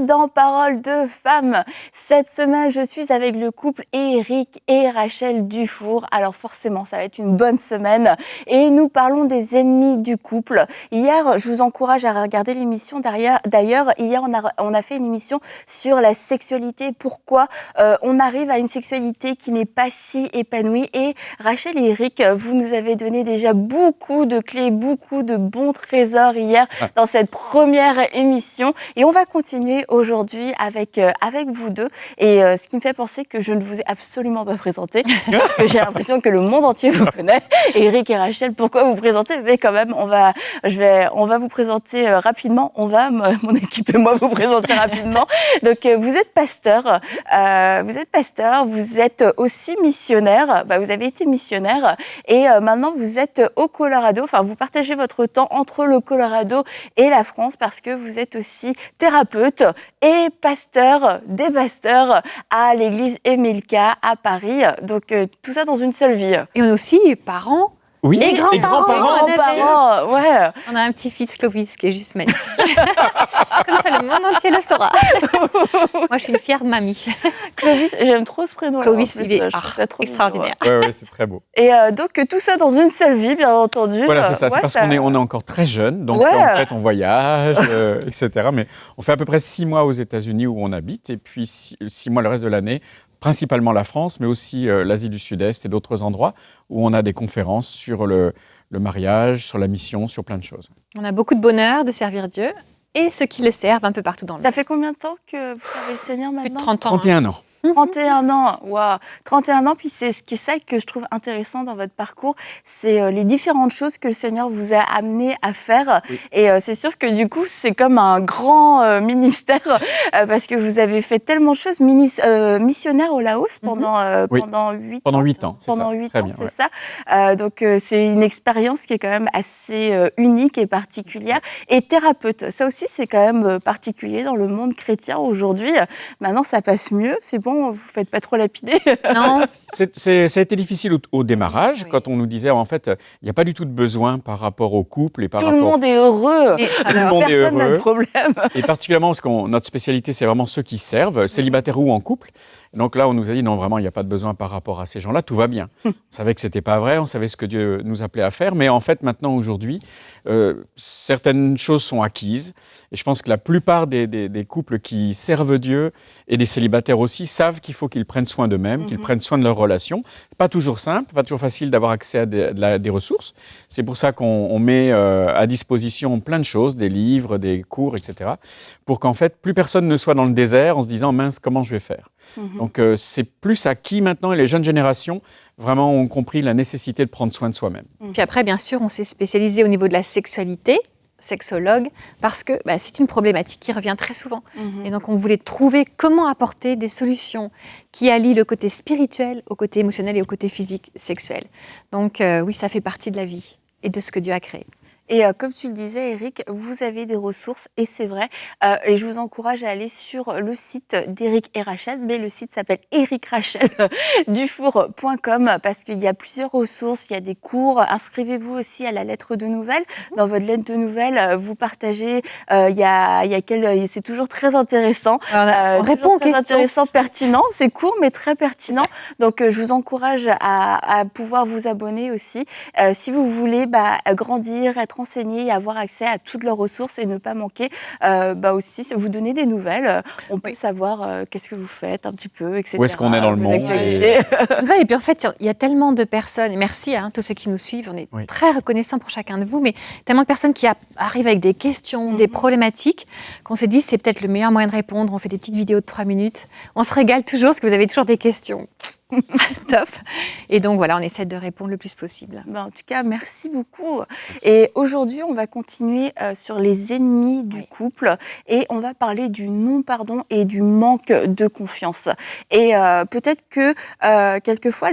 dans Parole de femmes. Cette semaine, je suis avec le couple Éric et Rachel Dufour. Alors forcément, ça va être une bonne semaine. Et nous parlons des ennemis du couple. Hier, je vous encourage à regarder l'émission. D'ailleurs, hier, on a fait une émission sur la sexualité. Pourquoi on arrive à une sexualité qui n'est pas si épanouie. Et Rachel et Éric, vous nous avez donné déjà beaucoup de clés, beaucoup de bons trésors hier dans cette première émission. Et on va continuer aujourd'hui avec vous deux. Et ce qui me fait penser que je ne vous ai absolument pas présenté, parce que j'ai l'impression que le monde entier vous connaît. Et Éric et Rachel, pourquoi vous présenter? Mais quand même, on va vous présenter rapidement. Mon équipe et moi, vous présenter rapidement. Donc, vous êtes pasteur. Vous êtes aussi missionnaire. Vous avez été missionnaire. Et maintenant, vous êtes au Colorado. Enfin, vous partagez votre temps entre le Colorado et la France parce que vous êtes aussi thérapeute et des pasteurs à l'église Emilka à Paris. Donc, tout ça dans une seule vie. Et on est aussi parents. Oui, et grands-parents. Ouais. On a un petit-fils, Clovis, qui est juste magnifique. Comme ça, le monde entier le saura. Moi, je suis une fière mamie. Clovis, j'aime trop ce prénom. Clovis, il est extraordinaire. Oui, c'est très beau. Et donc, tout ça dans une seule vie, bien entendu. Voilà, c'est ça. C'est parce qu'on est encore très jeunes. Donc, en fait, on voyage, etc. Mais on fait à peu près 6 mois aux États-Unis où on habite. Et puis, 6 mois le reste de l'année. Principalement la France, mais aussi l'Asie du Sud-Est et d'autres endroits où on a des conférences sur le mariage, sur la mission, sur plein de choses. On a beaucoup de bonheur de servir Dieu et ceux qui le servent un peu partout dans le monde. Ça fait combien de temps que vous servez le Seigneur maintenant? Plus de 30 ans. 31 ans. 31 ans, waouh, 31 ans, puis c'est ça que je trouve intéressant dans votre parcours, c'est les différentes choses que le Seigneur vous a amené à faire. Oui. Et c'est sûr que du coup, c'est comme un grand ministère, parce que vous avez fait tellement de choses, missionnaire au Laos pendant 8 ans. Pendant 8 ans, Pendant 8 ans, c'est ça. Donc, c'est une expérience qui est quand même assez unique et particulière. Et thérapeute, ça aussi, c'est quand même particulier dans le monde chrétien aujourd'hui. Maintenant, ça passe mieux, c'est bon. Vous ne faites pas trop lapider. Non. Ça a été difficile au démarrage, quand on nous disait, en fait, il n'y a pas du tout de besoin par rapport au couple. Et tout le monde est heureux. Personne n'a de problème. Et particulièrement parce que notre spécialité, c'est vraiment ceux qui servent, célibataires ou en couple. Donc là, on nous a dit, non, vraiment, il n'y a pas de besoin par rapport à ces gens-là, tout va bien. On savait que ce n'était pas vrai, on savait ce que Dieu nous appelait à faire. Mais en fait, maintenant, aujourd'hui, certaines choses sont acquises. Et je pense que la plupart des couples qui servent Dieu et des célibataires aussi savent qu'il faut qu'ils prennent soin d'eux-mêmes, qu'ils prennent soin de leurs relations. C'est pas toujours simple, pas toujours facile d'avoir accès à des ressources. C'est pour ça qu'on met à disposition plein de choses, des livres, des cours, etc. pour qu'en fait, plus personne ne soit dans le désert en se disant « mince, comment je vais faire ?» Donc, c'est plus acquis maintenant et les jeunes générations vraiment ont compris la nécessité de prendre soin de soi-même. Puis après, bien sûr, on s'est spécialisé au niveau de la sexualité, sexologue, parce que c'est une problématique qui revient très souvent. Et donc, on voulait trouver comment apporter des solutions qui allient le côté spirituel au côté émotionnel et au côté physique, sexuel. Donc, oui, ça fait partie de la vie et de ce que Dieu a créé. Et comme tu le disais, Éric, vous avez des ressources, et c'est vrai. Et je vous encourage à aller sur le site d'Éric et Rachel, mais le site s'appelle ericracheldufour.com parce qu'il y a plusieurs ressources, il y a des cours. Inscrivez-vous aussi à la lettre de nouvelles. Dans votre lettre de nouvelles, vous partagez, c'est toujours très intéressant. On répond aux questions. Intéressant, pertinent. C'est court, mais très pertinent. Donc, je vous encourage à pouvoir vous abonner aussi. Si vous voulez grandir, être enseigner et avoir accès à toutes leurs ressources et ne pas manquer aussi, vous donner des nouvelles. On peut savoir qu'est-ce que vous faites un petit peu, etc. Où est-ce qu'on est dans le monde et puis en fait, il y a tellement de personnes, et merci à tous ceux qui nous suivent, on est très reconnaissants pour chacun de vous, mais tellement de personnes qui arrivent avec des questions, des problématiques, qu'on s'est dit c'est peut-être le meilleur moyen de répondre. On fait des petites vidéos de 3 minutes. On se régale toujours parce que vous avez toujours des questions. Top. Et donc voilà, on essaie de répondre le plus possible. En tout cas, merci beaucoup. Merci. Et aujourd'hui, on va continuer sur les ennemis du couple et on va parler du non-pardon et du manque de confiance. Et peut-être que quelquefois,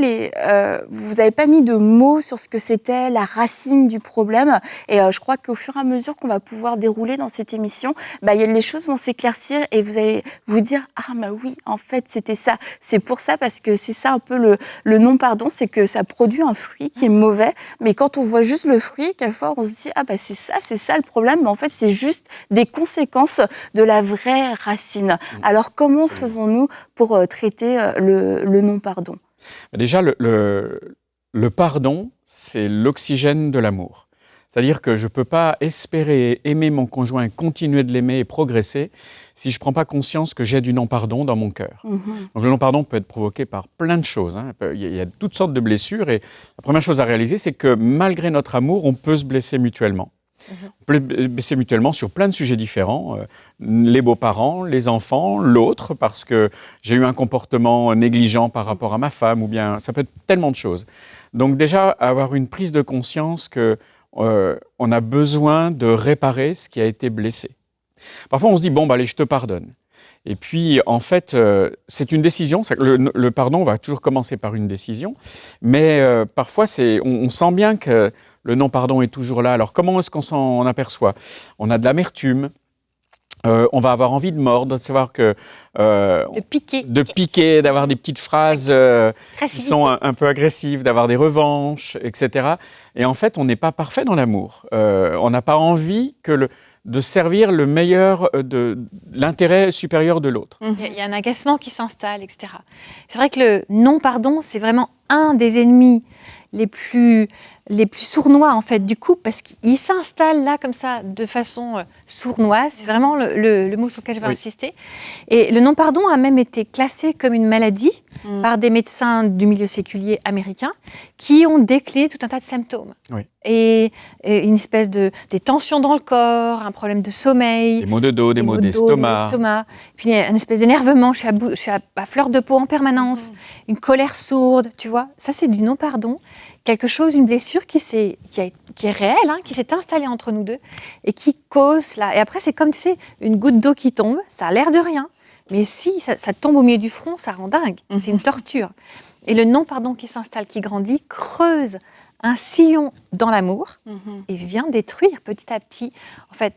vous n'avez pas mis de mots sur ce que c'était la racine du problème. Et je crois qu'au fur et à mesure qu'on va pouvoir dérouler dans cette émission, les choses vont s'éclaircir et vous allez vous dire « Ah oui, en fait, c'était ça. C'est pour ça parce que c'est ça ça un peu le non-pardon, c'est que ça produit un fruit qui est mauvais, mais quand on voit juste le fruit, quelquefois on se dit « Ah, c'est ça le problème », mais en fait, c'est juste des conséquences de la vraie racine. Alors, comment faisons-nous pour traiter le non-pardon ? Déjà, le pardon, c'est l'oxygène de l'amour. C'est-à-dire que je ne peux pas espérer aimer mon conjoint, continuer de l'aimer et progresser si je ne prends pas conscience que j'ai du non-pardon dans mon cœur. Donc le non-pardon peut être provoqué par plein de choses. Il y a toutes sortes de blessures et la première chose à réaliser, c'est que malgré notre amour, on peut se blesser mutuellement. On peut se blesser mutuellement sur plein de sujets différents. Les beaux-parents, les enfants, l'autre, parce que j'ai eu un comportement négligent par rapport à ma femme, ou bien ça peut être tellement de choses. Donc déjà, avoir une prise de conscience que on a besoin de réparer ce qui a été blessé. Parfois, on se dit, bon, allez, je te pardonne. Et puis, en fait, c'est une décision. Le pardon va toujours commencer par une décision. Mais parfois, on sent bien que le non-pardon est toujours là. Alors, comment est-ce qu'on s'en aperçoit ? On a de l'amertume. On va avoir envie de mordre, de savoir que... De piquer, d'avoir des petites phrases qui sont un peu agressives, d'avoir des revanches, etc. Et en fait, on n'est pas parfait dans l'amour. On n'a pas envie de servir le meilleur, l'intérêt supérieur de l'autre. Il y a un agacement qui s'installe, etc. C'est vrai que le non-pardon, c'est vraiment un des ennemis les plus sournois en fait du couple, parce qu'il s'installe là comme ça de façon sournoise. C'est vraiment le mot sur lequel je vais insister. Et le non-pardon a même été classé comme une maladie par des médecins du milieu séculier américain qui ont décliné tout un tas de symptômes. Et une espèce des tensions dans le corps, un problème de sommeil, des maux de dos, des maux d'estomac, puis une espèce d'énervement, je suis à fleur de peau en permanence, une colère sourde, tu vois. Ça, c'est du non-pardon, quelque chose, une blessure qui est réelle, qui s'est installée entre nous deux et qui cause cela. Et après, c'est comme, tu sais, une goutte d'eau qui tombe, ça a l'air de rien, mais si ça tombe au milieu du front, ça rend dingue, c'est une torture. Et le non-pardon qui s'installe, qui grandit, creuse un sillon dans l'amour et vient détruire petit à petit, en fait,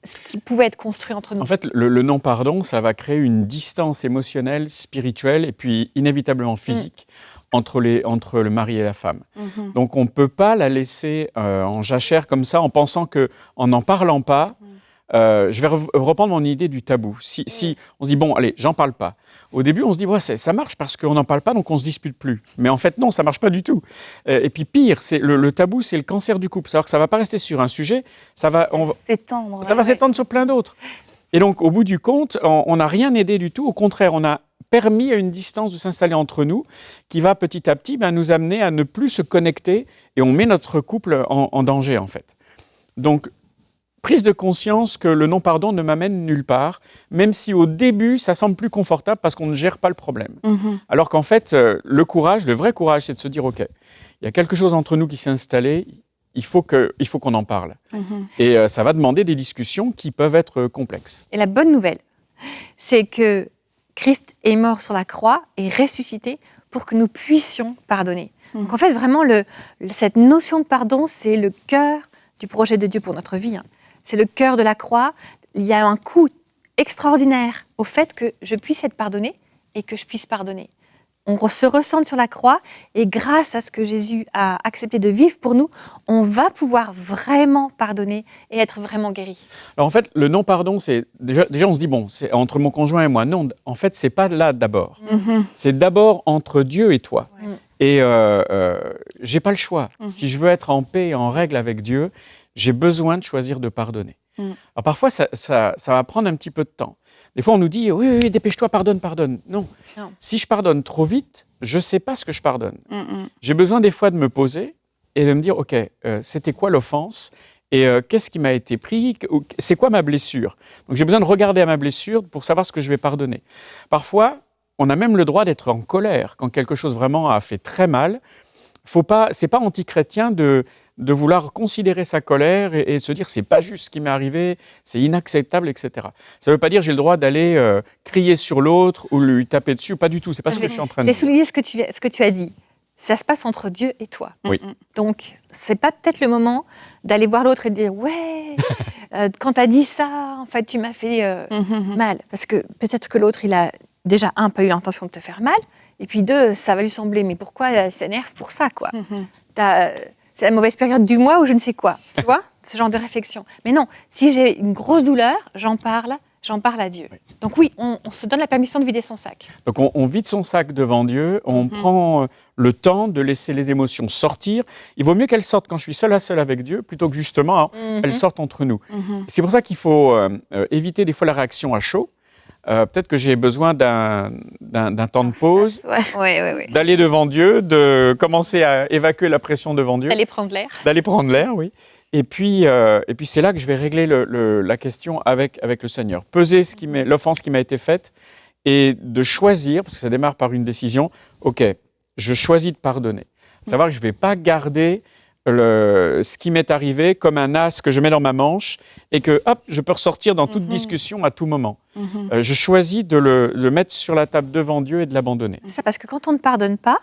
ce qui pouvait être construit entre nous. En fait, le non-pardon, ça va créer une distance émotionnelle, spirituelle et puis inévitablement physique entre le mari et la femme. Donc, on ne peut pas la laisser en jachère comme ça en pensant qu'en n'en parlant pas, je vais reprendre mon idée du tabou. Si on se dit, bon, allez, j'en parle pas. Au début, on se dit, ouais, ça marche parce qu'on n'en parle pas, donc on se dispute plus. Mais en fait, non, ça marche pas du tout. Et puis pire, le tabou, c'est le cancer du couple. C'est-à-dire que ça va pas rester sur un sujet, ça va s'étendre sur plein d'autres. Et donc, au bout du compte, on n'a rien aidé du tout. Au contraire, on a permis à une distance de s'installer entre nous qui va petit à petit nous amener à ne plus se connecter et on met notre couple en danger, en fait. Donc, prise de conscience que le non-pardon ne m'amène nulle part, même si au début, ça semble plus confortable parce qu'on ne gère pas le problème. Alors qu'en fait, le vrai courage, c'est de se dire, OK, il y a quelque chose entre nous qui s'est installé, il faut qu'on en parle. Et ça va demander des discussions qui peuvent être complexes. Et la bonne nouvelle, c'est que Christ est mort sur la croix et ressuscité pour que nous puissions pardonner. Donc en fait, vraiment, cette notion de pardon, c'est le cœur du projet de Dieu pour notre vie. C'est le cœur de la croix. Il y a un coût extraordinaire au fait que je puisse être pardonné et que je puisse pardonner. On se ressent sur la croix et grâce à ce que Jésus a accepté de vivre pour nous, on va pouvoir vraiment pardonner et être vraiment guéri. Alors en fait, le non-pardon, c'est déjà on se dit, bon, c'est entre mon conjoint et moi. Non, en fait, c'est pas là d'abord. C'est d'abord entre Dieu et toi. Et j'ai pas le choix. Si je veux être en paix et en règle avec Dieu, j'ai besoin de choisir de pardonner. Alors parfois, ça va prendre un petit peu de temps. Des fois, on nous dit, oui, dépêche-toi, pardonne. Non. Si je pardonne trop vite, je ne sais pas ce que je pardonne. J'ai besoin des fois de me poser et de me dire, OK, c'était quoi l'offense et qu'est-ce qui m'a été pris, c'est quoi ma blessure. Donc j'ai besoin de regarder à ma blessure pour savoir ce que je vais pardonner. Parfois, on a même le droit d'être en colère quand quelque chose vraiment a fait très mal. C'est pas anti-chrétien de vouloir considérer sa colère et se dire c'est pas juste ce qui m'est arrivé, c'est inacceptable, etc. Ça veut pas dire j'ai le droit d'aller crier sur l'autre ou lui taper dessus, pas du tout. C'est pas ce que je suis en train de dire. Je vais souligner ce que tu as dit. Ça se passe entre Dieu et toi. Oui. Donc c'est pas peut-être le moment d'aller voir l'autre et de dire ouais, quand tu as dit ça, en fait tu m'as fait mal, parce que peut-être que l'autre il a déjà pas eu l'intention de te faire mal. Et puis 2, ça va lui sembler, mais pourquoi elle s'énerve pour ça, quoi? C'est la mauvaise période du mois ou je ne sais quoi, tu vois? Ce genre de réflexion. Mais non, si j'ai une grosse douleur, j'en parle à Dieu. Oui. Donc oui, on se donne la permission de vider son sac. Donc on vide son sac devant Dieu, on prend le temps de laisser les émotions sortir. Il vaut mieux qu'elles sortent quand je suis seul à seul avec Dieu, plutôt que justement elles sortent entre nous. C'est pour ça qu'il faut éviter des fois la réaction à chaud. Peut-être que j'ai besoin d'un temps de pause, d'aller devant Dieu, de commencer à évacuer la pression devant Dieu. D'aller prendre l'air. D'aller prendre l'air, oui. Et puis c'est là que je vais régler la question avec le Seigneur. Peser l'offense qui m'a été faite et de choisir, parce que ça démarre par une décision, ok, je choisis de pardonner. Savoir que je ne vais pas garder ce qui m'est arrivé comme un as que je mets dans ma manche et que, hop, je peux ressortir dans toute discussion à tout moment. Je choisis de le mettre sur la table devant Dieu et de l'abandonner. C'est ça, parce que quand on ne pardonne pas,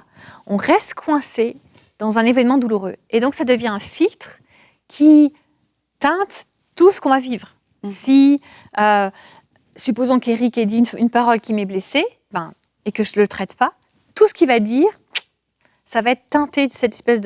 on reste coincé dans un événement douloureux. Et donc, ça devient un filtre qui teinte tout ce qu'on va vivre. Si, supposons qu'Éric ait dit une parole qui m'est blessée, et que je ne le traite pas, tout ce qu'il va dire, ça va être teinté de cette espèce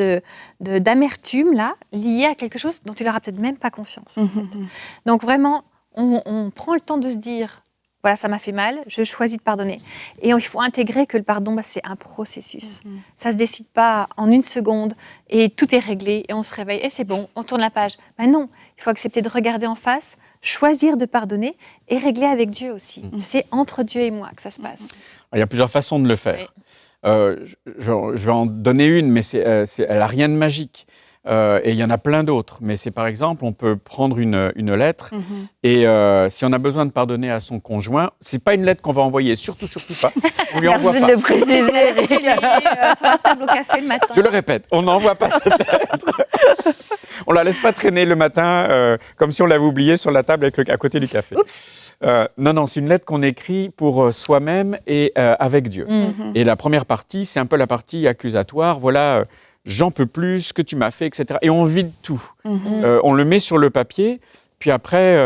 d'amertume là, liée à quelque chose dont il n'aura peut-être même pas conscience. En fait. Donc vraiment, on prend le temps de se dire, voilà, ça m'a fait mal, je choisis de pardonner. Et il faut intégrer que le pardon, c'est un processus. Ça ne se décide pas en une seconde et tout est réglé et on se réveille et c'est bon, on tourne la page. Non, il faut accepter de regarder en face, choisir de pardonner et régler avec Dieu aussi. C'est entre Dieu et moi que ça se passe. Il y a plusieurs façons de le faire. Oui. Je vais en donner une, mais elle n'a rien de magique. Et il y en a plein d'autres. Mais c'est par exemple, on peut prendre une lettre et si on a besoin de pardonner à son conjoint, c'est pas une lettre qu'on va envoyer, surtout pas. On lui envoie pas. Merci de le préciser. Sur la table au café le matin. Je le répète, on n'envoie pas cette lettre. On la laisse pas traîner le matin comme si on l'avait oubliée sur la table à côté du café. Oups. Non, c'est une lettre qu'on écrit pour soi-même et avec Dieu. Et la première partie, c'est un peu la partie accusatoire. Voilà, j'en peux plus, ce que tu m'as fait, etc. Et on vide tout. On le met sur le papier, puis après,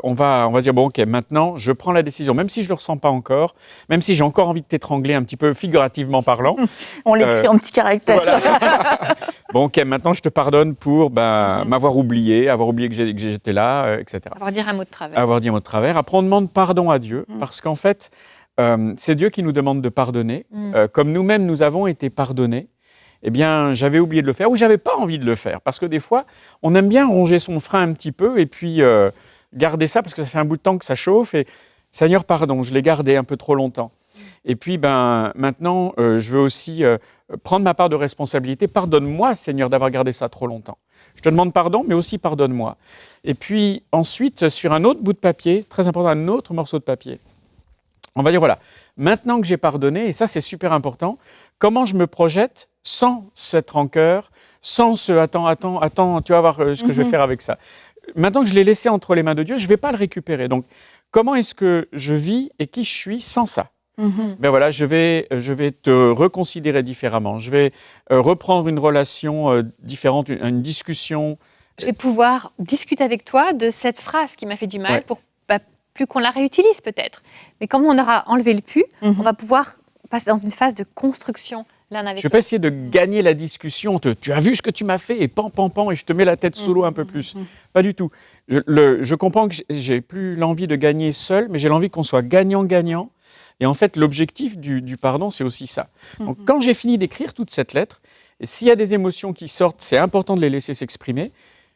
on va dire, bon, ok, maintenant, je prends la décision, même si je ne le ressens pas encore, même si j'ai encore envie de t'étrangler un petit peu, figurativement parlant. On l'écrit en petit caractère. Voilà. Bon, ok, maintenant, je te pardonne pour m'avoir oublié que j'étais là, etc. Avoir dit un mot de travers. Après, on demande pardon à Dieu, parce qu'en fait, c'est Dieu qui nous demande de pardonner. Comme nous-mêmes, nous avons été pardonnés, eh bien, j'avais oublié de le faire ou j'avais pas envie de le faire. Parce que des fois, on aime bien ronger son frein un petit peu et puis garder ça parce que ça fait un bout de temps que ça chauffe. Et Seigneur, pardon, je l'ai gardé un peu trop longtemps. Et puis, maintenant, je veux aussi prendre ma part de responsabilité. Pardonne-moi, Seigneur, d'avoir gardé ça trop longtemps. Je te demande pardon, mais aussi pardonne-moi. Et puis, ensuite, sur un autre bout de papier, très important, un autre morceau de papier, on va dire, voilà, maintenant que j'ai pardonné, et ça, c'est super important, comment je me projette sans cette rancœur, sans ce « attends, tu vas voir ce que je vais faire avec ça ». Maintenant que je l'ai laissé entre les mains de Dieu, je ne vais pas le récupérer. Donc, comment est-ce que je vis et qui je suis sans ça ? Ben voilà, je vais te reconsidérer différemment. Je vais reprendre une relation différente, une discussion. Je vais pouvoir discuter avec toi de cette phrase qui m'a fait du mal pour plus qu'on la réutilise peut-être. Mais comme on aura enlevé le pu, on va pouvoir passer dans une phase de construction l'un avec l'autre. Je ne vais pas essayer de gagner la discussion. Tu as vu ce que tu m'as fait et pan, et je te mets la tête sous l'eau un peu plus. Pas du tout. Je comprends que j'ai plus l'envie de gagner seul, mais j'ai l'envie qu'on soit gagnant-gagnant. Et en fait, l'objectif du pardon, c'est aussi ça. Donc, quand j'ai fini d'écrire toute cette lettre, et s'il y a des émotions qui sortent, c'est important de les laisser s'exprimer.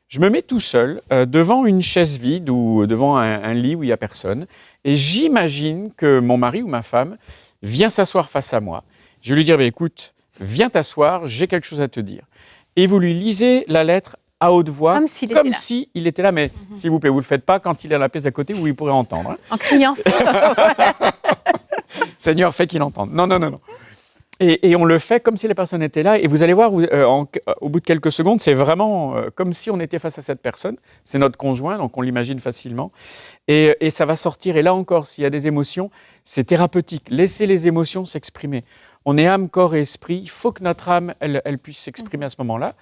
Je me mets tout seul devant une chaise vide ou devant un lit où il n'y a personne. Et j'imagine que mon mari ou ma femme vient s'asseoir face à moi. Je vais lui dire, écoute, viens t'asseoir, j'ai quelque chose à te dire. Et vous lui lisez la lettre à haute voix, comme s'il était là. Mais s'il vous plaît, vous ne le faites pas quand il est à la pièce d'à côté où il pourrait entendre. Hein. En criant. Seigneur, fais qu'il entende. Non. Et on le fait comme si la personne était là. Et vous allez voir, au bout de quelques secondes, c'est vraiment comme si on était face à cette personne. C'est notre conjoint, donc on l'imagine facilement. Et ça va sortir. Et là encore, s'il y a des émotions, c'est thérapeutique. Laissez les émotions s'exprimer. On est âme, corps et esprit. Il faut que notre âme, elle puisse s'exprimer à ce moment-là.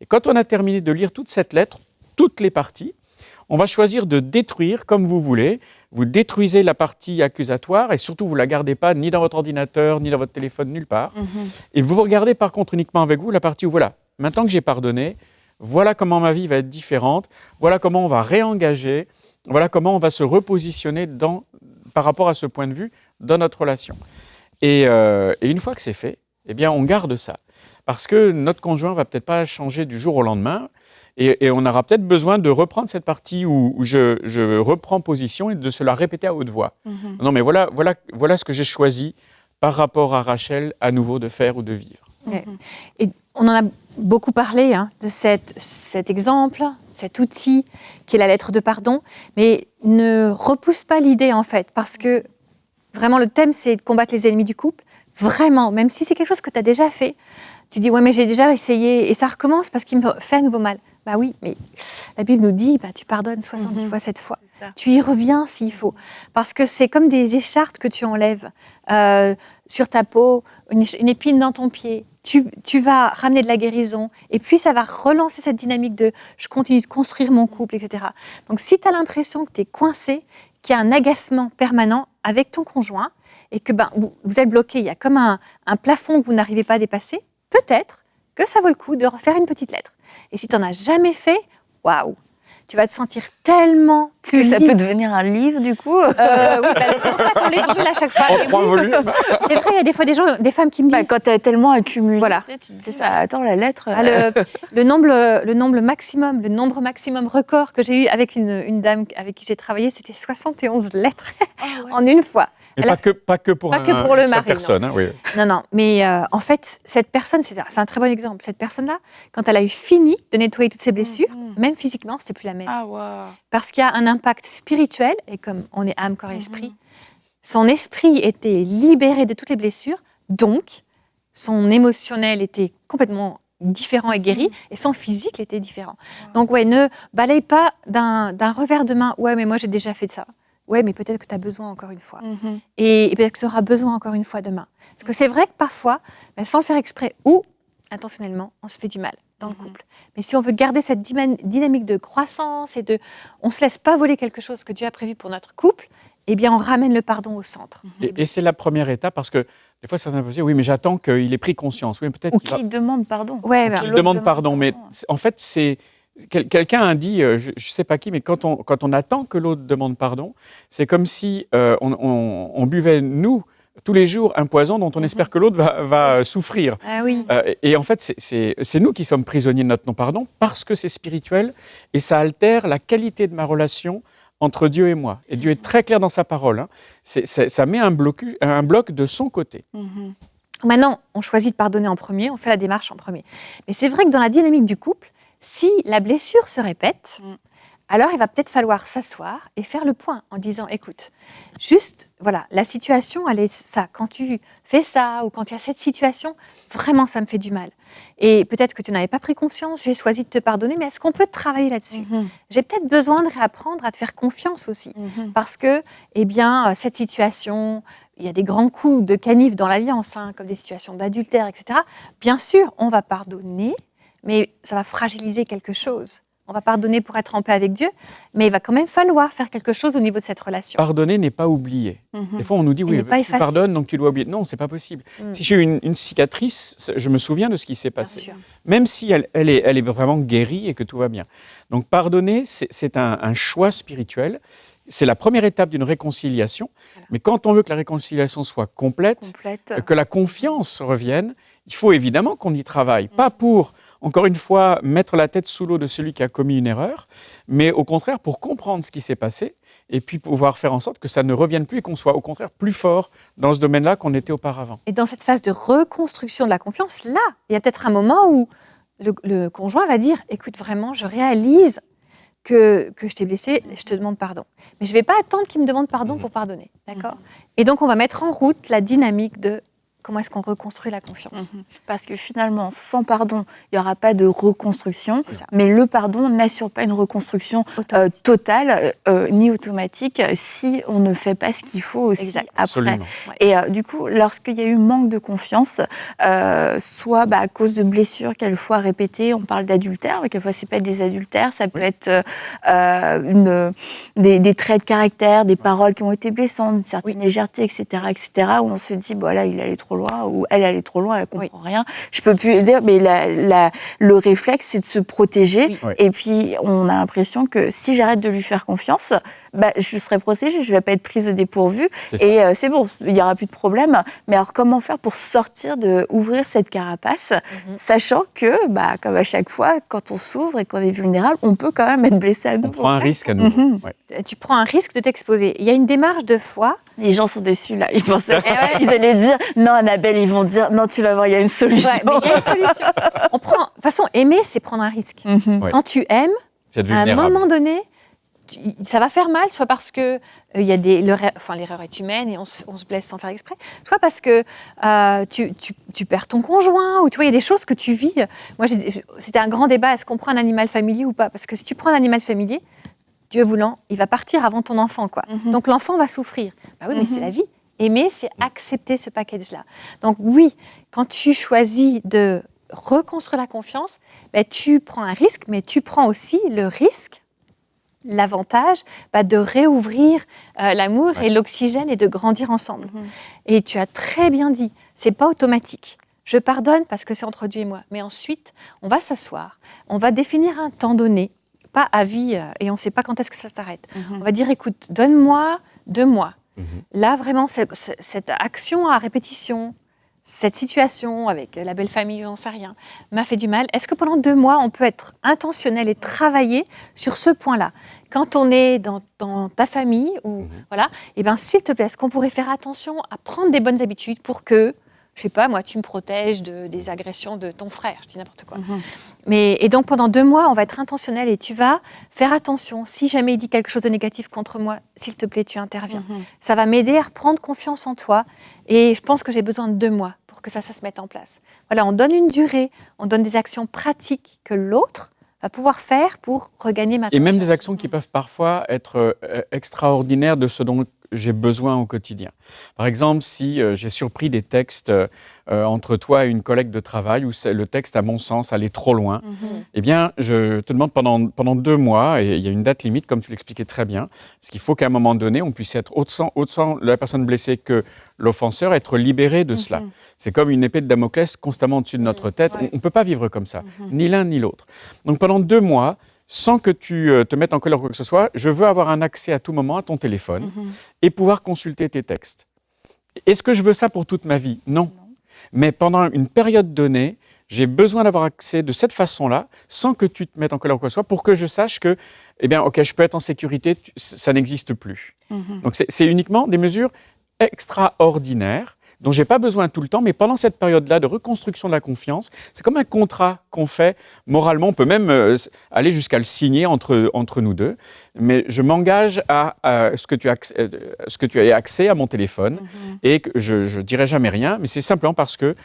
Et quand on a terminé de lire toute cette lettre, toutes les parties, On va choisir de détruire comme vous voulez. Vous détruisez la partie accusatoire et surtout, vous ne la gardez pas ni dans votre ordinateur, ni dans votre téléphone, nulle part. Et vous regardez par contre uniquement avec vous la partie où, voilà, maintenant que j'ai pardonné, voilà comment ma vie va être différente, voilà comment on va réengager, voilà comment on va se repositionner par rapport à ce point de vue dans notre relation. Et une fois que c'est fait, eh bien, on garde ça. Parce que notre conjoint ne va peut-être pas changer du jour au lendemain et on aura peut-être besoin de reprendre cette partie où je reprends position et de se la répéter à haute voix. Non, mais voilà ce que j'ai choisi par rapport à Rachel à nouveau de faire ou de vivre. Et on en a beaucoup parlé de cet exemple, cet outil qui est la lettre de pardon, mais ne repousse pas l'idée en fait, parce que vraiment le thème c'est de combattre les ennemis du couple, vraiment, même si c'est quelque chose que tu as déjà fait, tu dis ouais mais j'ai déjà essayé et ça recommence parce qu'il me fait à nouveau mal. Bah oui, mais la Bible nous dit tu pardonnes 70 fois 7 fois. Tu y reviens s'il faut. Parce que c'est comme des écharpes que tu enlèves sur ta peau, une épine dans ton pied. Tu vas ramener de la guérison et puis ça va relancer cette dynamique de je continue de construire mon couple, etc. Donc si tu as l'impression que tu es coincé, qu'il y a un agacement permanent avec ton conjoint et que vous êtes bloqué, il y a comme un plafond que vous n'arrivez pas à dépasser, peut-être que ça vaut le coup de refaire une petite lettre. Et si tu n'en as jamais fait, waouh, tu vas te sentir tellement plus Est-ce que ça libre. peut devenir un livre, du coup Oui, c'est pour ça qu'on les brûle à chaque fois. En 3 volumes. C'est vrai, il y a des fois des femmes qui me disent... Quand tu as tellement accumulé, Voilà. tu te dis, attends, la lettre... le nombre maximum record que j'ai eu avec une dame avec qui j'ai travaillé, c'était 71 lettres en une fois. Et pas que pour le mari, personne. Oui. Non, mais en fait, cette personne, c'est un très bon exemple. Cette personne-là, quand elle a eu fini de nettoyer toutes ses blessures, même physiquement, c'était plus la même. Parce qu'il y a un impact spirituel, et comme on est âme, corps et esprit, son esprit était libéré de toutes les blessures, donc son émotionnel était complètement différent et guéri, et son physique était différent. Donc ne balaye pas d'un revers de main, ouais, mais moi j'ai déjà fait de ça. Ouais, mais peut-être que tu as besoin encore une fois. Et peut-être que tu auras besoin encore une fois demain. Parce que c'est vrai que parfois, sans le faire exprès ou intentionnellement, on se fait du mal dans le couple. Mais si on veut garder cette dynamique de croissance et on ne se laisse pas voler quelque chose que Dieu a prévu pour notre couple, eh bien, on ramène le pardon au centre. Et c'est la première étape parce que des fois, certains peuvent dire oui, mais j'attends qu'il ait pris conscience. Oui, peut-être qu'il demande pardon. Ouais, qu'il demande pardon. Mais en fait, c'est... Quelqu'un a dit, je ne sais pas qui, mais quand on attend que l'autre demande pardon, c'est comme si on buvait, nous, tous les jours, un poison dont on espère que l'autre va souffrir. Ah oui. Et en fait, c'est nous qui sommes prisonniers de notre non-pardon parce que c'est spirituel et ça altère la qualité de ma relation entre Dieu et moi. Et Dieu est très clair dans sa parole. Ça met un bloc de son côté. Maintenant, on choisit de pardonner en premier, on fait la démarche en premier. Mais c'est vrai que dans la dynamique du couple, si la blessure se répète, alors il va peut-être falloir s'asseoir et faire le point en disant, écoute, juste, voilà, la situation, elle est ça. Quand tu fais ça ou quand il y a cette situation, vraiment, ça me fait du mal. Et peut-être que tu n'avais pas pris conscience, j'ai choisi de te pardonner, mais est-ce qu'on peut travailler là-dessus ? J'ai peut-être besoin de réapprendre à te faire confiance aussi. Parce que, eh bien, cette situation, il y a des grands coups de canif dans l'alliance, comme des situations d'adultère, etc. Bien sûr, on va pardonner, mais ça va fragiliser quelque chose. On va pardonner pour être en paix avec Dieu, mais il va quand même falloir faire quelque chose au niveau de cette relation. Pardonner n'est pas oublier. Des fois, on nous dit, oui, tu pardonnes, donc tu dois oublier. Non, c'est pas possible. Si j'ai eu une cicatrice, je me souviens de ce qui s'est passé. Même si elle est vraiment guérie et que tout va bien. Donc, pardonner, c'est un choix spirituel. C'est la première étape d'une réconciliation. Voilà. Mais quand on veut que la réconciliation soit complète, que la confiance revienne, il faut évidemment qu'on y travaille. Pas pour, encore une fois, mettre la tête sous l'eau de celui qui a commis une erreur, mais au contraire pour comprendre ce qui s'est passé et puis pouvoir faire en sorte que ça ne revienne plus et qu'on soit au contraire plus fort dans ce domaine-là qu'on était auparavant. Et dans cette phase de reconstruction de la confiance, là, il y a peut-être un moment où le conjoint va dire « Écoute, vraiment, je réalise que je t'ai blessé, je te demande pardon. Mais je ne vais pas attendre qu'il me demande pardon pour pardonner. » D'accord ? Et donc, on va mettre en route la dynamique de comment est-ce qu'on reconstruit la confiance. Parce que finalement, sans pardon, il n'y aura pas de reconstruction, C'est ça. mais le pardon n'assure pas une reconstruction totale ni automatique si on ne fait pas ce qu'il faut aussi Exact. après. Absolument. Et du coup, lorsqu'il y a eu manque de confiance, soit à cause de blessures quelquefois répétées, on parle d'adultère, mais quelquefois c'est pas des adultères, ça peut être des traits de caractère, des paroles qui ont été blessantes, une certaine légèreté, etc., où on se dit, là, il allait trop loin, ou elle allait trop loin, elle comprend rien. Je peux plus dire, mais le réflexe, c'est de se protéger. Et puis, on a l'impression que si j'arrête de lui faire confiance, je serai protégée, je ne vais pas être prise au dépourvu. Et c'est bon, il n'y aura plus de problème. Mais alors, comment faire pour ouvrir cette carapace, sachant que, comme à chaque fois, quand on s'ouvre et qu'on est vulnérable, on peut quand même être blessé à nouveau. On prend un risque à nouveau. Tu prends un risque de t'exposer. Il y a une démarche de foi. Les gens sont déçus, là. Ils pensaient ils allaient dire, non, Annabelle, ils vont dire, non, tu vas voir, il y a une solution. Mais il y a une solution. De toute façon, aimer, c'est prendre un risque. Quand tu aimes, à un moment donné, ça va faire mal, soit parce que l'erreur est humaine et on se blesse sans faire exprès, soit parce que tu perds ton conjoint, ou tu vois, il y a des choses que tu vis. Moi, c'était un grand débat, est-ce qu'on prend un animal familier ou pas? Parce que si tu prends un animal familier, Dieu voulant, il va partir avant ton enfant, quoi. Donc l'enfant va souffrir. Oui, mais c'est la vie. Aimer, c'est accepter ce package-là. Donc oui, quand tu choisis de reconstruire la confiance, tu prends un risque, mais tu prends aussi le risque, l'avantage de réouvrir l'amour et l'oxygène et de grandir ensemble. Et tu as très bien dit, c'est pas automatique. Je pardonne parce que c'est entre Dieu et moi. Mais ensuite, on va s'asseoir, on va définir un temps donné, pas à vie, et on ne sait pas quand est-ce que ça s'arrête. On va dire, écoute, donne-moi 2 mois. Là, vraiment, cette action à répétition, cette situation avec la belle famille, on ne sait rien, m'a fait du mal. Est-ce que pendant 2 mois, on peut être intentionnel et travailler sur ce point-là? Quand on est dans ta famille, ou voilà, s'il te plaît, est-ce qu'on pourrait faire attention à prendre des bonnes habitudes pour que, je sais pas, moi, tu me protèges des agressions de ton frère, je dis n'importe quoi. Et donc, pendant 2 mois, on va être intentionnel et tu vas faire attention. Si jamais il dit quelque chose de négatif contre moi, s'il te plaît, tu interviens. Ça va m'aider à reprendre confiance en toi. Et je pense que j'ai besoin de 2 mois pour que ça se mette en place. Voilà, on donne une durée, on donne des actions pratiques que l'autre va pouvoir faire pour regagner ma confiance. Et même des actions qui peuvent parfois être extraordinaires de ce dont j'ai besoin au quotidien. Par exemple, si j'ai surpris des textes entre toi et une collègue de travail où le texte, à mon sens, allait trop loin, eh bien, je te demande pendant 2 mois, et il y a une date limite, comme tu l'expliquais très bien, parce qu'il faut qu'à un moment donné, on puisse être autant la personne blessée que l'offenseur, être libéré de cela. C'est comme une épée de Damoclès constamment au-dessus de notre tête. On ne peut pas vivre comme ça, ni l'un ni l'autre. Donc pendant 2 mois, sans que tu te mettes en colère ou quoi que ce soit, je veux avoir un accès à tout moment à ton téléphone et pouvoir consulter tes textes. Est-ce que je veux ça pour toute ma vie? Non. Mais pendant une période donnée, j'ai besoin d'avoir accès de cette façon-là, sans que tu te mettes en colère ou quoi que ce soit, pour que je sache que, je peux être en sécurité, ça n'existe plus. Donc c'est uniquement des mesures extraordinaires dont je n'ai pas besoin tout le temps, mais pendant cette période-là de reconstruction de la confiance, c'est comme un contrat qu'on fait moralement. On peut même aller jusqu'à le signer entre nous deux, mais je m'engage à ce que tu aies accès à mon téléphone et que je ne dirai jamais rien, mais c'est simplement parce que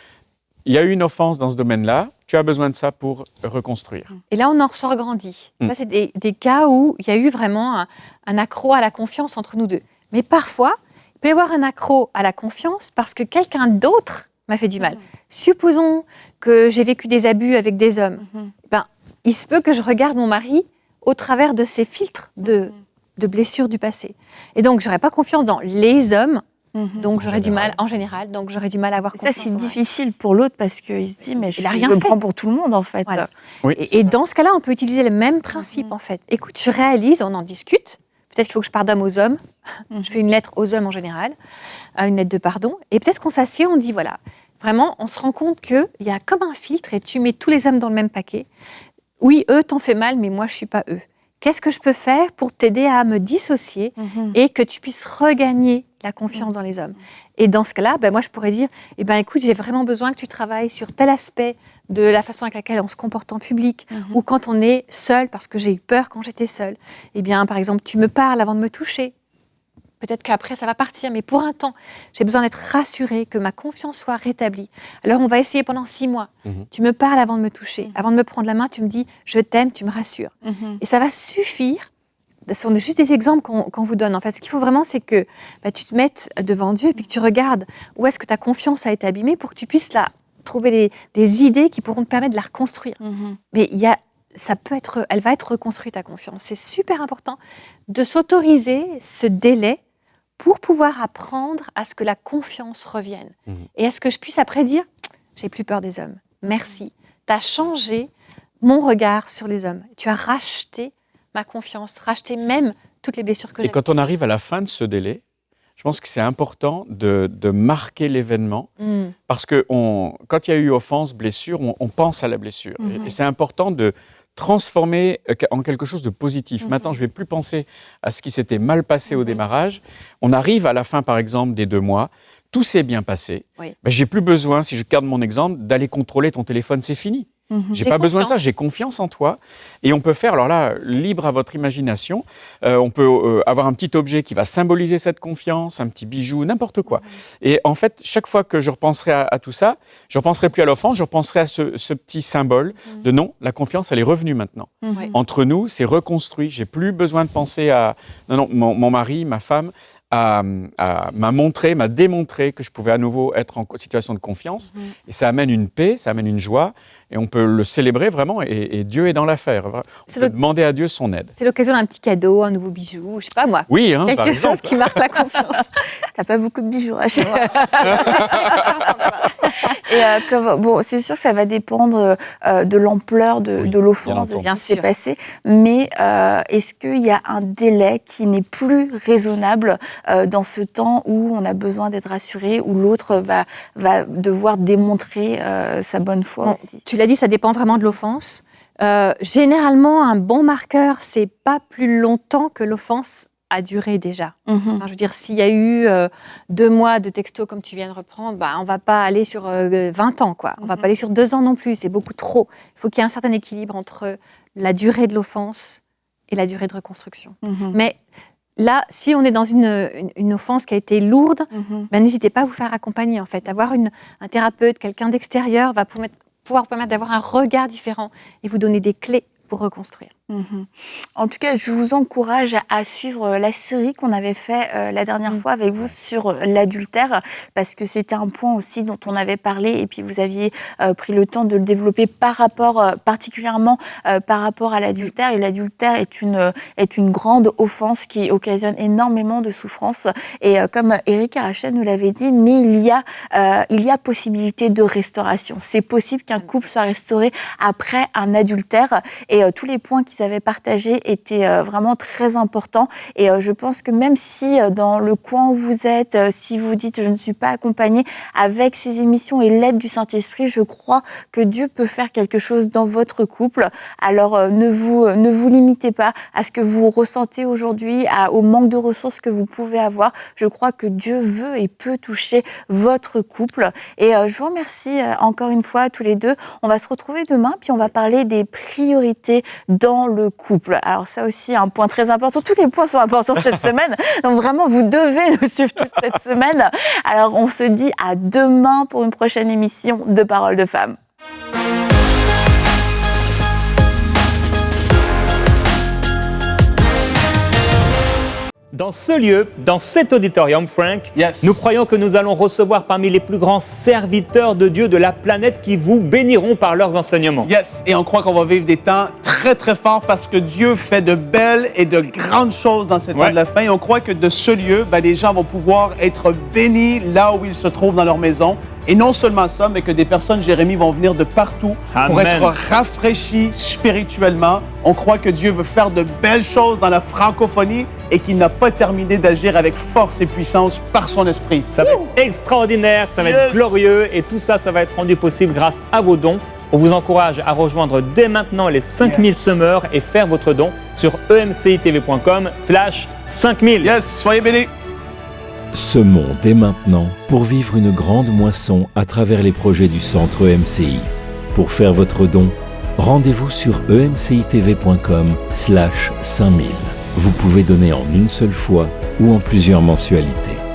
il y a eu une offense dans ce domaine-là, tu as besoin de ça pour reconstruire. Et là, on en ressort grandi. Ça, c'est des cas où il y a eu vraiment un accroc à la confiance entre nous deux. Mais parfois, il peut y avoir un accroc à la confiance parce que quelqu'un d'autre m'a fait du mal. Supposons que j'ai vécu des abus avec des hommes. Il se peut que je regarde mon mari au travers de ces filtres de blessures du passé. Et donc, je n'aurai pas confiance dans les hommes. Donc, j'aurais du mal, en général, donc j'aurais du mal à avoir confiance. Ça, c'est difficile pour l'autre parce qu'il se dit, mais je le prends pour tout le monde, en fait. Voilà. Oui, et dans ce cas-là, on peut utiliser le même principe, en fait. Écoute, je réalise, on en discute. Peut-être qu'il faut que je pardonne aux hommes. Je fais une lettre aux hommes en général, une lettre de pardon. Et peut-être qu'on s'assied, on dit, voilà, vraiment, on se rend compte qu'il y a comme un filtre et tu mets tous les hommes dans le même paquet. Oui, eux t'ont fait mal, mais moi, je ne suis pas eux. Qu'est-ce que je peux faire pour t'aider à me dissocier et que tu puisses regagner la confiance dans les hommes? Et dans ce cas-là, moi, je pourrais dire, écoute, j'ai vraiment besoin que tu travailles sur tel aspect de la façon avec laquelle on se comporte en public ou quand on est seul, parce que j'ai eu peur quand j'étais seule. Par exemple, tu me parles avant de me toucher. peut-être qu'après ça va partir, mais pour un temps, j'ai besoin d'être rassurée, que ma confiance soit rétablie. Alors on va essayer pendant 6 mois. Tu me parles avant de me toucher, avant de me prendre la main, tu me dis « je t'aime », tu me rassures. Et ça va suffire. Ce sont juste des exemples qu'on vous donne. En fait, ce qu'il faut vraiment, c'est que tu te mettes devant Dieu et puis que tu regardes où est-ce que ta confiance a été abîmée pour que tu puisses trouver des idées qui pourront te permettre de la reconstruire. Mais elle va être reconstruite, ta confiance. C'est super important de s'autoriser ce délai pour pouvoir apprendre à ce que la confiance revienne. Et à ce que je puisse après dire « j'ai plus peur des hommes. Merci. Tu as changé mon regard sur les hommes. Tu as racheté ma confiance, racheté même toutes les blessures que j'ai. » Et quand on arrive à la fin de ce délai, je pense que c'est important de marquer l'événement parce que quand il y a eu offense, blessure, on pense à la blessure. Et c'est important de transformer en quelque chose de positif. Maintenant, je ne vais plus penser à ce qui s'était mal passé au démarrage. On arrive à la fin, par exemple, des 2 mois. Tout s'est bien passé. Oui. Je n'ai plus besoin, si je garde mon exemple, d'aller contrôler ton téléphone, c'est fini. J'ai pas besoin de ça, j'ai confiance en toi. Et on peut faire, alors là, libre à votre imagination, on peut avoir un petit objet qui va symboliser cette confiance, un petit bijou, n'importe quoi. Et en fait, chaque fois que je repenserai à tout ça, je ne repenserai plus à l'offense, je repenserai à ce petit symbole de non, la confiance, elle est revenue maintenant. Entre nous, c'est reconstruit. J'ai plus besoin de penser à non, mon mari, ma femme, m'a démontré que je pouvais à nouveau être en situation de confiance. Et ça amène une paix, ça amène une joie. Et on peut le célébrer vraiment. Et Dieu est dans l'affaire. On peut demander à Dieu son aide. C'est l'occasion d'un petit cadeau, un nouveau bijou, je sais pas moi. Oui, quelque chose qui marque la confiance. T'as pas beaucoup de bijoux, Rachel. Et c'est sûr que ça va dépendre de l'ampleur de l'offense, de ce qui s'est passé. Mais est-ce qu'il y a un délai qui n'est plus raisonnable dans ce temps où on a besoin d'être rassuré, où l'autre va devoir démontrer sa bonne foi aussi? Tu l'as dit, ça dépend vraiment de l'offense. Généralement, un bon marqueur, c'est pas plus longtemps que l'offense a duré déjà. Enfin, je veux dire, s'il y a eu 2 mois de texto comme tu viens de reprendre, on va pas aller sur 20 ans, quoi. On va pas aller sur 2 ans non plus, c'est beaucoup trop. Il faut qu'il y ait un certain équilibre entre la durée de l'offense et la durée de reconstruction. Mais là, si on est dans une offense qui a été lourde, n'hésitez pas à vous faire accompagner, en fait. Avoir un thérapeute, quelqu'un d'extérieur va pouvoir permettre d'avoir un regard différent et vous donner des clés pour reconstruire. En tout cas, je vous encourage à suivre la série qu'on avait fait la dernière fois avec vous sur l'adultère, parce que c'était un point aussi dont on avait parlé et puis vous aviez pris le temps de le développer particulièrement par rapport à l'adultère. Et l'adultère est une grande offense qui occasionne énormément de souffrance. Et comme Eric et Rachel nous l'avaient dit, mais il y a possibilité de restauration. C'est possible qu'un couple soit restauré après un adultère. Et tous les points qu'ils avaient partagés étaient vraiment très importants. Et je pense que même si dans le coin où vous êtes, si vous dites « je ne suis pas accompagnée », avec ces émissions et l'aide du Saint-Esprit, je crois que Dieu peut faire quelque chose dans votre couple. Alors ne vous limitez pas à ce que vous ressentez aujourd'hui, au manque de ressources que vous pouvez avoir. Je crois que Dieu veut et peut toucher votre couple. Et je vous remercie encore une fois tous les deux. On va se retrouver demain, puis on va parler des priorités dans le couple. Alors ça aussi, un point très important. Tous les points sont importants cette semaine. Donc vraiment, vous devez nous suivre toute cette semaine. Alors on se dit à demain pour une prochaine émission de Paroles de Femmes. Dans ce lieu, dans cet auditorium, Frank, nous croyons que nous allons recevoir parmi les plus grands serviteurs de Dieu de la planète qui vous béniront par leurs enseignements. Et on croit qu'on va vivre des temps très, très forts parce que Dieu fait de belles et de grandes choses dans ces temps de la fin. Et on croit que de ce lieu, les gens vont pouvoir être bénis là où ils se trouvent dans leur maison. Et non seulement ça, mais que des personnes, Jérémie, vont venir de partout pour être rafraîchis spirituellement. On croit que Dieu veut faire de belles choses dans la francophonie et qu'il n'a pas terminé d'agir avec force et puissance par son esprit. Ça va être extraordinaire, ça va être glorieux et tout ça, ça va être rendu possible grâce à vos dons. On vous encourage à rejoindre dès maintenant les 5000 semeurs et faire votre don sur emcitv.com/5000. Soyez bénis. Semons dès maintenant pour vivre une grande moisson à travers les projets du Centre EMCI. Pour faire votre don, rendez-vous sur emcitv.com/5000. Vous pouvez donner en une seule fois ou en plusieurs mensualités.